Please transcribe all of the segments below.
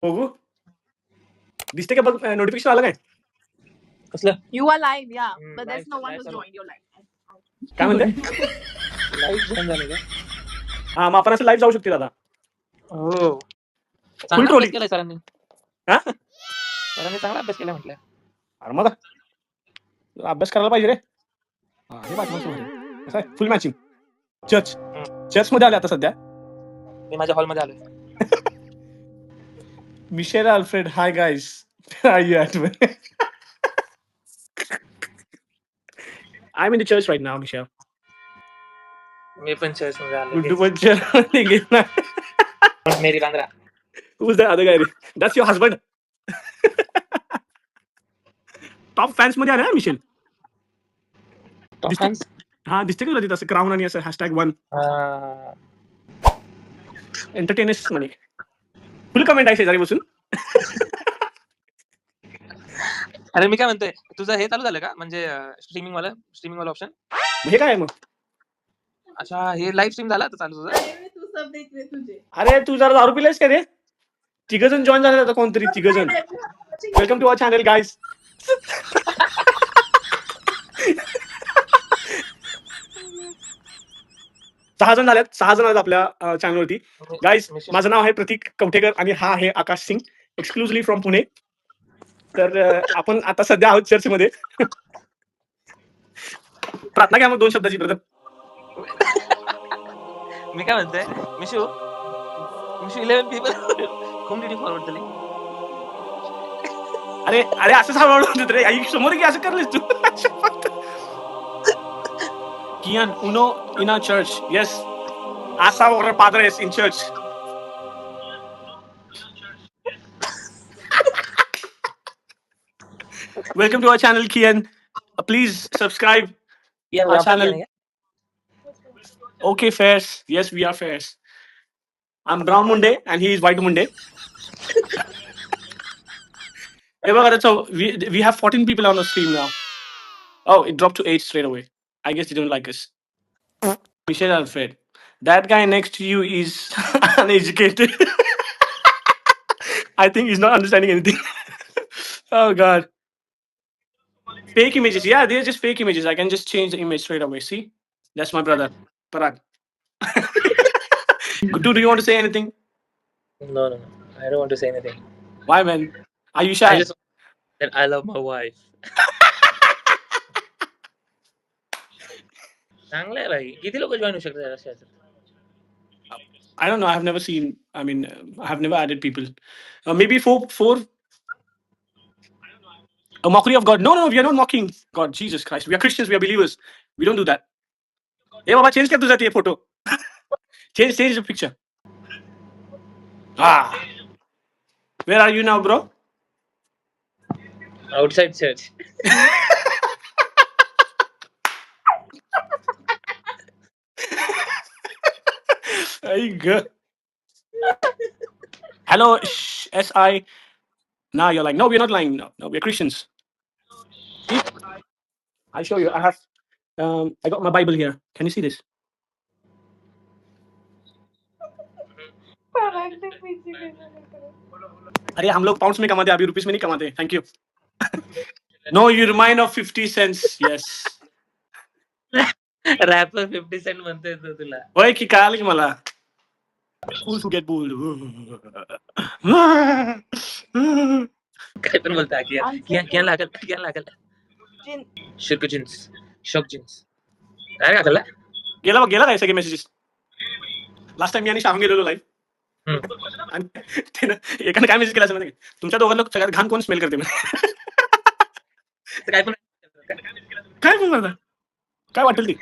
बघू दिसते का बघ नोटिफिकेशन आलं काय कसलं You are live, yeah. But there's live- no one live who's चालू. joined your live. काय म्हणते लाईव्ह जॉईन झालं का? हा मग आपण असं लाईव्ह जाऊ शकते दादा हो Full चांगला trolling. अभ्यास केलाय सरांनी. हा सरांनी चांगला अभ्यास केला म्हटलं. अरे मग अभ्यास करायला पाहिजे रे हा हे बाकी कसं आहे फुल मॅचिंग चर्च मध्ये आले आता सध्या मी माझ्या हॉलमध्ये आलोय. Michelle Alfred hi guys are you at I'm in the church right now, Michelle. मी पण चर्च मध्ये आलो. Guddu Bachchan. Mary Bandra. Who's the other guy? That's your husband. Top fans मध्ये आला मिशेल टॉप फॅन्स. हा दिसते का तुला तिथं असं क्राऊन आणि असं #1 एंटरटेनर्स म्हणे फुल कमेंट आहे शेजारी बसून अरे मी काय म्हणतोय तुझं हे चालू झालं का म्हणजे स्ट्रीमिंग वाला ऑप्शन. हे काय आहे मग अच्छा हे लाईव्ह स्ट्रीम झालं आता चालू तुझं. तू सब देख ले तुझे. अरे तू जरा दारू पिलायस का रे तिघजण जॉईन झाले आता कोणतरी तिघजण welcome to our channel guys 6 जण झालेत 6 जण आहेत आपल्या चॅनलवरती गाईज माझं नाव आहे प्रतीक कवठेकर आणि हा आहे आकाश सिंग एक्सक्लुझिव्हली फ्रॉम पुणे तर आपण आता सध्या आहोत चर्चमध्ये प्रार्थना घ्या मग 2 शब्दाची ब्रदर मी काय म्हणतोय मिशू 11 पीपल होम डिटी फॉरवर्ड दिली. अरे अरे असं हळूहळू होत रे आई समोर की असं करलीस तू Kian, uno in our church. Yes. Asa or padres in church. Welcome to our channel, Kian. Please subscribe our channel. Okay, fairs. Yes, we are fairs. I'm Brown Monday and he is White Monday. Hey, baka, so we have 14 people on the stream now. Oh, it dropped to 8 straight away. I guess they don't like us. Michelle Alfred. That guy next to you is uneducated. I think he's not understanding anything. Oh God. Fake images. Yeah, they're just fake images. I can just change the image straight away. See? That's my brother. Parag. Guddu, do you want to say anything? No. I don't want to say anything. Why, man? Are you shy? I just that I love my wife. चांगलं आहे भाई. किती लोक join होऊ शकतात अशाच. I don't know. I've never seen. I mean, I've never added people. Maybe four. A mockery of God. No, we are not mocking God. Jesus Christ. We are Christians. We are believers. We don't do that. Hey, Baba, change kya tujha photo. change the picture. Ah. Where are you now, bro? Outside church. Hello, SI. Now you're like, no, we're not lying. No, we're Christians. See? I'll show you. I have, I got my Bible here. Can you see this? अरे हम लोग pounds में कमाते अभी rupees में नहीं कमाते thank you no you remind of 50 cents yes rapper 50 cent म्हणतोय तो तुला. होय की कळालं की मला फुल टू गेट बुल्ड काय पण बोलता किया लागल शिर्क जीन्स शॉक जीन्स काय टाकलं. गेला काय सगळे मेसेजेस लास्ट टाइम मी आणि श्याम गेलेलो लाईव्ह आणि एकाने काय मेसेज केला असं माहिती तुमच्या दोघांना सगळ्यात घाण कोण स्मेल करते काय पण काय करता काय वाटेल ती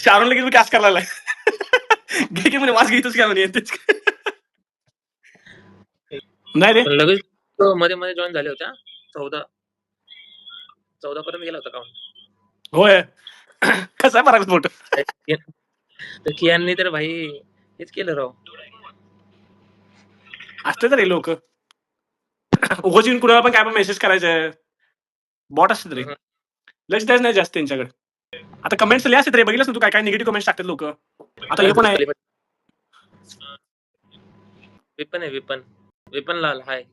शारून लगेच मी कॅश करायला लागलाय घे म्हणे वास घेतोच काय म्हणे येतेच नाही रे लगेच मध्ये जॉईन झाले होत्या 14 पर्यंत गेला होता काउंट. होय कसा आहे बराच मोठं तर कियांनी तर भाई हेच केलं राव. असते तर रे लोक उगाच येऊन कुणाला पण काय पण मेसेज करायचं बॉट असते तरी लक्ष द्यायचं नाही जास्त त्यांच्याकडे आता कमेंट्स लिहा असते रे बघितलंस ना तू काय निगेटिव्ह कमेंट्स टाकतात लोक आता हे पण आहे विपन वेपन लाल हाय.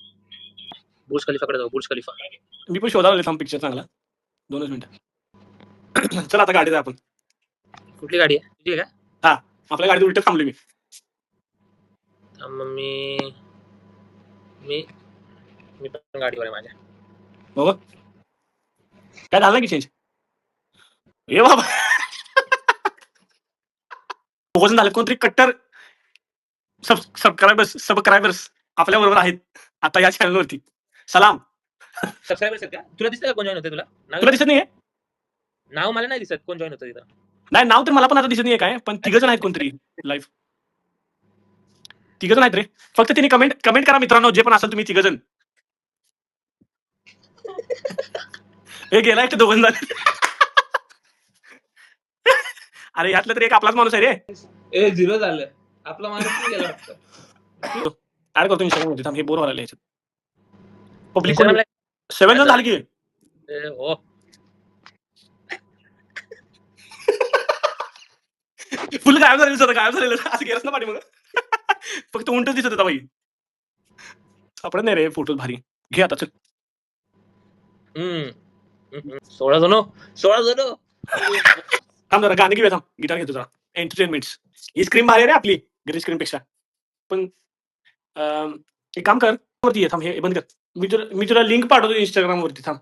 बुर्ज खलिफाकडे जाऊ. बुर्ज खलिफा. मी पण शोधायला थांब पिक्चर चांगला 2च मिनिटं. चला आता गाडीत आपण. कुठली गाडी आहे तुझी आहे का? हा आपल्या गाडीत उलट थांबलो मी. थांब, मी मी मी पण गाडीवर आहे माझ्या. बाबा काय झालं की चेंज. ए बाबा दोघं झाले कोणतरी कट्टर सबस्क्रायबर्स आपल्या बरोबर आहेत आता या चॅनलवरती. सलाम. सबस्क्रायबर्स आहेत का? तुला दिसतं का कोण जॉईन होतं तुला? तुला दिसत नाहीये? नाव मला नाही दिसत कोण जॉईन होतं तिथं. नाही नाव तर मला पण आता दिसत नाहीये काय, पण 3 जण आहेत कोणतरी लाईव्ह. 3 जण आहेत रे. फक्त तिने कमेंट करा मित्रांनो, जे पण असेल तुम्ही 3 जण. हे गेला एक 2 झाले. अरे यातलं तर एक आपलाच माणूस आहे रे. ए 0 झालं. आपला माणूस पण गेला वाटतं. ऍड करतो इंस्टाग्राम मध्ये थांब, हे बोर व्हायला याच्यात. पब्लिक Instagramला 7 जण झाले की. हो. फुल गायब झालेलं असं गेलंच ना पाठी मग. फक्त उंटच दिसत होता बाई. सापडत नाही रे फोटो भारी. घे आता चल. 16 जण. थांब जरा गाणे घेऊया थांब. गिटार घेतो जरा. एंटरटेनमेंट्स. ही स्क्रीन भारी आहे रे आपली ग्रे स्क्रीन पेक्षा. पण एक काम कर वरती ये थांब, हे बंद कर. मी तुला लिंक पाठवतो इंस्टाग्राम वरती थांब.